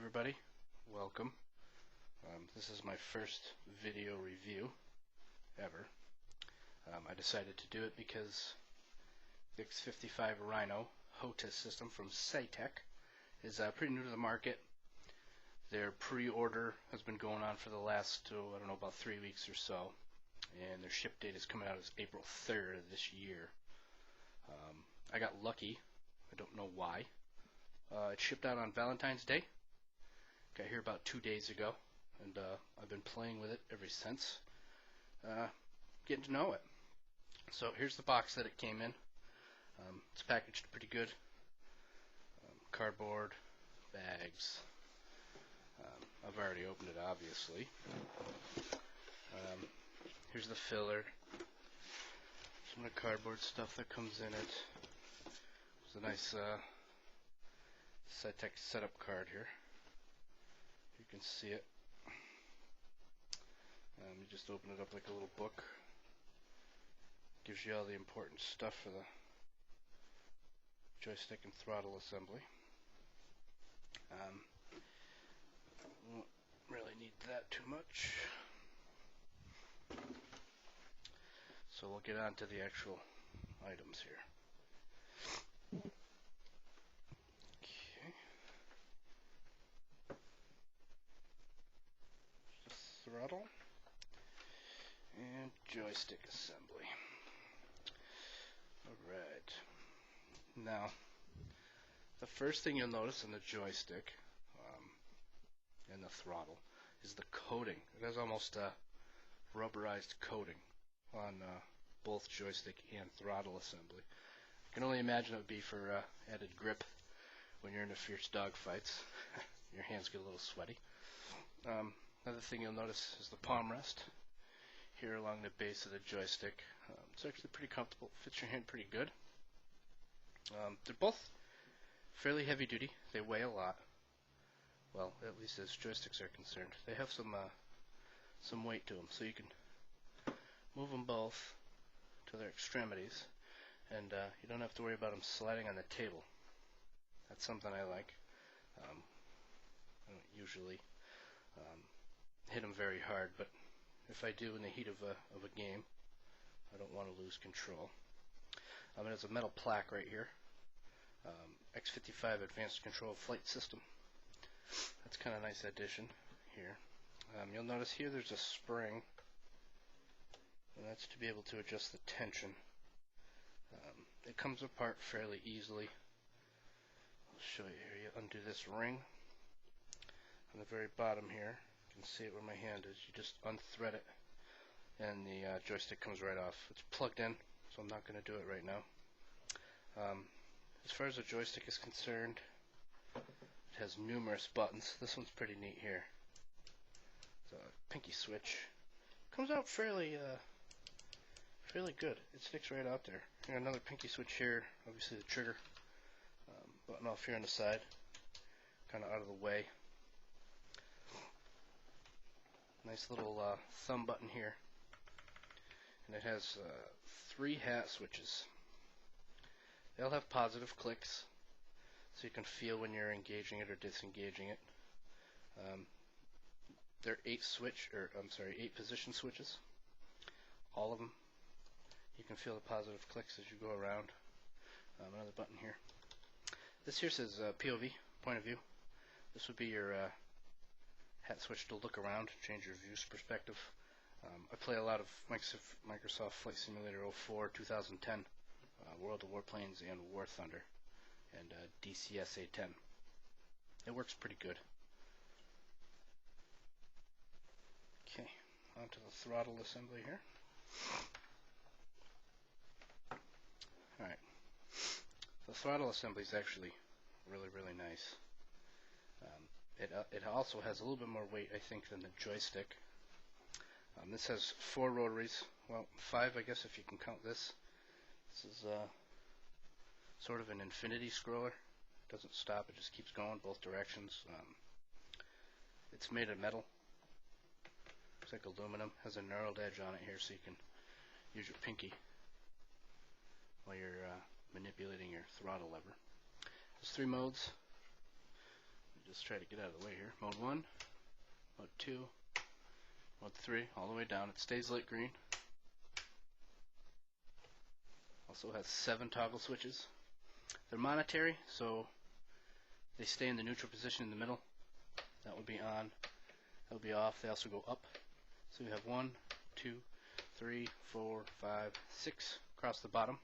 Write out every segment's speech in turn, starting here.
everybody, welcome. This is my first video review ever. I decided to do it because the X-55 Rhino H.O.T.A.S system from Saitek is pretty new to the market. Their pre-order has been going on for the last, I don't know, about 3 weeks or so, and their ship date is coming out as April 3rd of this year. I got lucky. I don't know why. It shipped out on Valentine's Day. Got here about 2 days ago, and I've been playing with it ever since, getting to know it. So here's the box that it came in. It's packaged pretty good. Cardboard, bags. I've already opened it, obviously. Here's the filler. Some of the cardboard stuff that comes in it. There's a nice Saitek setup card here. You can see it. You just open it up like a little book. Gives you all the important stuff for the joystick and throttle assembly. Won't really need that too much. So we'll get on to the actual items here. Throttle and joystick assembly. Alright, now the first thing you'll notice in the joystick and the throttle is the coating. It has almost a rubberized coating on both joystick and throttle assembly. I can only imagine it would be for added grip when you're in the fierce dogfights. Your hands get a little sweaty. Another thing you'll notice is the palm rest here along the base of the joystick. It's actually pretty comfortable. Fits your hand pretty good. They're both fairly heavy duty. They weigh a lot. Well, at least as joysticks are concerned. They have some weight to them, so you can move them both to their extremities, and you don't have to worry about them sliding on the table. That's something I like. I don't usually hit them very hard, but if I do in the heat of a game, I don't want to lose control. It has a metal plaque right here. X-55 Advanced Control Flight System. That's kind of a nice addition here. You'll notice here there's a spring, and that's to be able to adjust the tension. It comes apart fairly easily. I'll show you here. You undo this ring on the very bottom here. You can see it where my hand is. You just unthread it, and the joystick comes right off. It's plugged in, so I'm not going to do it right now. As far as the joystick is concerned, it has numerous buttons. This one's pretty neat here. It's a pinky switch. Comes out fairly good. It sticks right out there. Got another pinky switch here. Obviously the trigger button off here on the side, kind of out of the way. Nice little thumb button here, and it has 3 hat switches. They'll have positive clicks, so you can feel when you're engaging it or disengaging it. They're 8 position switches. All of them. You can feel the positive clicks as you go around. Another button here. This here says POV, point of view. This would be your hat switch to look around, change your view's perspective. I play a lot of Microsoft Flight Simulator 04, 2010, World of Warplanes and War Thunder, and DCS A-10. It works pretty good. Okay, onto the throttle assembly here. Alright, the throttle assembly is actually really nice. It also has a little bit more weight, I think, than the joystick. This has 4 rotaries, well, 5 I guess if you can count this. This is sort of an infinity scroller. It doesn't stop, it just keeps going both directions. It's made of metal. Looks like aluminum. Has a knurled edge on it here, so you can use your pinky while you're manipulating your throttle lever. There's 3 modes. Just try to get out of the way here. Mode 1, Mode 2, Mode 3, all the way down. It stays light green. Also has 7 toggle switches. They're monetary, so they stay in the neutral position in the middle. That would be on. That would be off. They also go up. So you have 1, 2, 3, 4, 5, 6 across the bottom.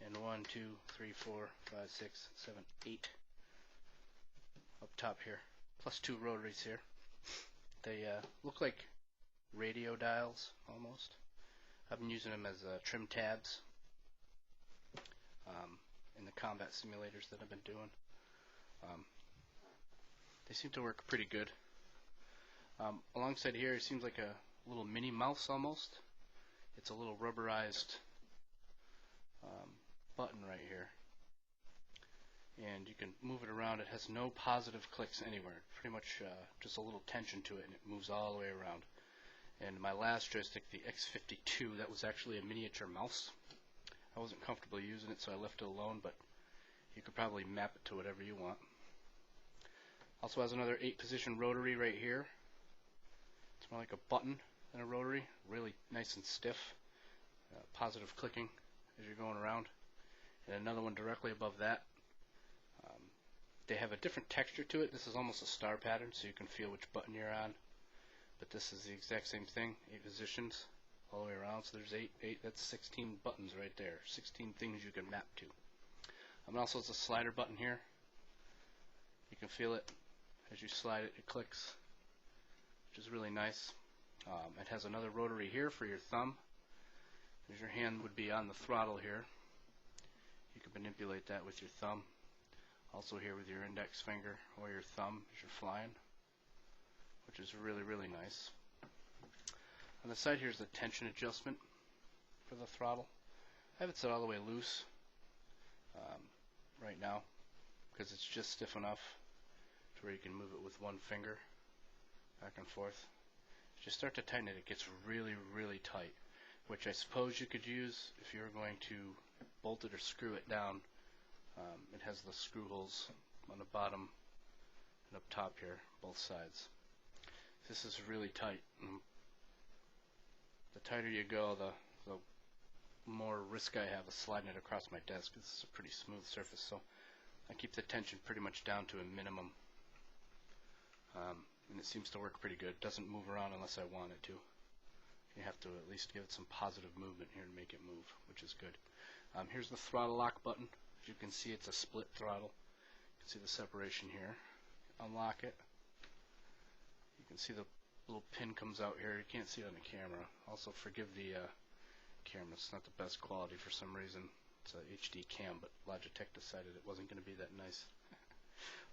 And 1, 2, 3, 4, 5, 6, 7, 8 up top here. Plus 2 rotaries here. They look like radio dials almost. I've been using them as trim tabs in the combat simulators that I've been doing. They seem to work pretty good. Alongside here, it seems like a little mini mouse almost. It's a little rubberized button right here, and you can move it around. It has no positive clicks anywhere. Pretty much just a little tension to it, and it moves all the way around. And my last joystick, the X-52, that was actually a miniature mouse. I wasn't comfortable using it, so I left it alone, but you could probably map it to whatever you want. Also has another 8-position rotary right here. It's more like a button than a rotary, really nice and stiff. Positive clicking as you're going around. And another one directly above that. They have a different texture to it. This is almost a star pattern, so you can feel which button you're on. But this is the exact same thing, 8 positions all the way around. So there's 8, that's 16 buttons right there, 16 things you can map to. And also it's a slider button here. You can feel it as you slide it, it clicks, which is really nice. It has another rotary here for your thumb. As your hand would be on the throttle here, you can manipulate that with your thumb. Also here with your index finger or your thumb as you're flying, which is really, really nice. On the side here is the tension adjustment for the throttle. I have it set all the way loose right now because it's just stiff enough to where you can move it with one finger back and forth. As you start to tighten it, it gets really, really tight, which I suppose you could use if you're going to bolt it or screw it down. It has the screw holes on the bottom and up top here, both sides. This is really tight. The tighter you go, the more risk I have of sliding it across my desk. This is a pretty smooth surface, so I keep the tension pretty much down to a minimum. And it seems to work pretty good. It doesn't move around unless I want it to. You have to at least give it some positive movement here to make it move, which is good. Here's the throttle lock button. As you can see, it's a split throttle. You can see the separation here. Unlock it. You can see the little pin comes out here. You can't see it on the camera. Also, forgive the camera. It's not the best quality for some reason. It's a HD cam, but Logitech decided it wasn't going to be that nice.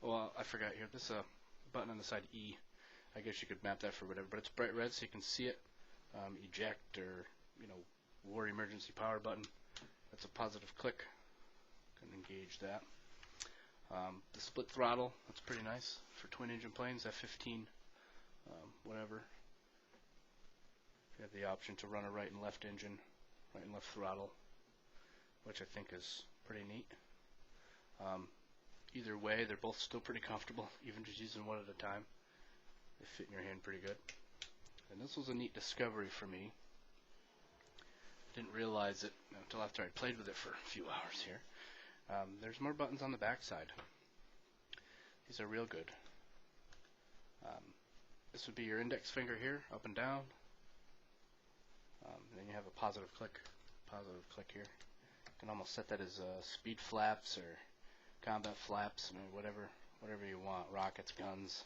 Well, I forgot here. This button on the side, E. I guess you could map that for whatever, but it's bright red, so you can see it. Eject or war emergency power button. That's a positive click. Can engage that. The split throttle. That's pretty nice for twin engine planes. F-15. Whatever. You have the option to run a right and left engine, right and left throttle, which I think is pretty neat. Either way, they're both still pretty comfortable, even just using one at a time. They fit in your hand pretty good. And this was a neat discovery for me. I didn't realize it until after I played with it for a few hours here. There's more buttons on the back side. These are real good. This would be your index finger here, up and down. Then you have a positive click here. You can almost set that as speed flaps or combat flaps, whatever you want. Rockets, guns,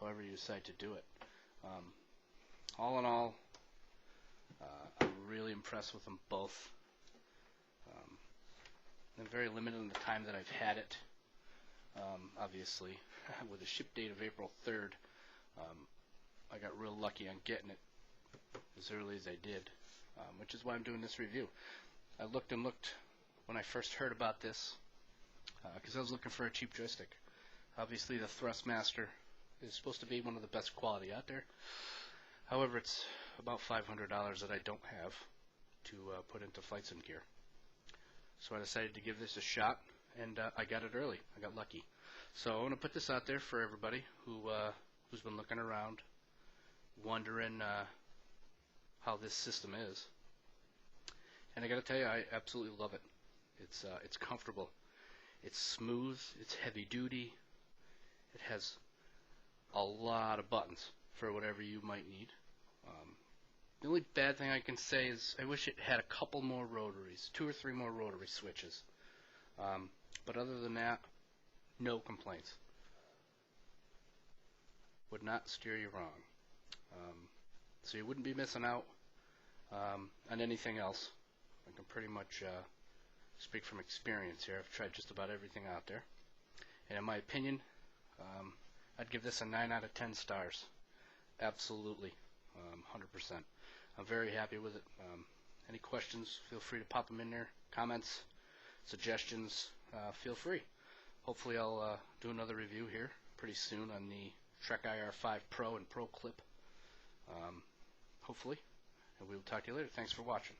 however you decide to do it. All in all, I'm really impressed with them both. I'm very limited in the time that I've had it. Obviously, with a ship date of April 3rd, I got real lucky on getting it as early as I did, which is why I'm doing this review. I looked and looked when I first heard about this, because I was looking for a cheap joystick. Obviously, the Thrustmaster is supposed to be one of the best quality out there. However, it's about $500 that I don't have to put into flight sim gear. So I decided to give this a shot, and I got it early. I got lucky. So I want to put this out there for everybody who's been looking around, wondering how this system is. And I got to tell you, I absolutely love it. It's comfortable. It's smooth. It's heavy duty. It has a lot of buttons for whatever you might need. The only bad thing I can say is I wish it had a couple more rotaries, 2 or 3 more rotary switches. But other than that, no complaints. Would not steer you wrong. So you wouldn't be missing out on anything else. I can pretty much speak from experience here. I've tried just about everything out there. And in my opinion, I'd give this a 9 out of 10 stars. Absolutely. 100%. I'm very happy with it. Any questions, feel free to pop them in there. Comments, suggestions, feel free. Hopefully I'll do another review here pretty soon on the Trek IR5 Pro and Pro Clip. Hopefully. And we will talk to you later. Thanks for watching.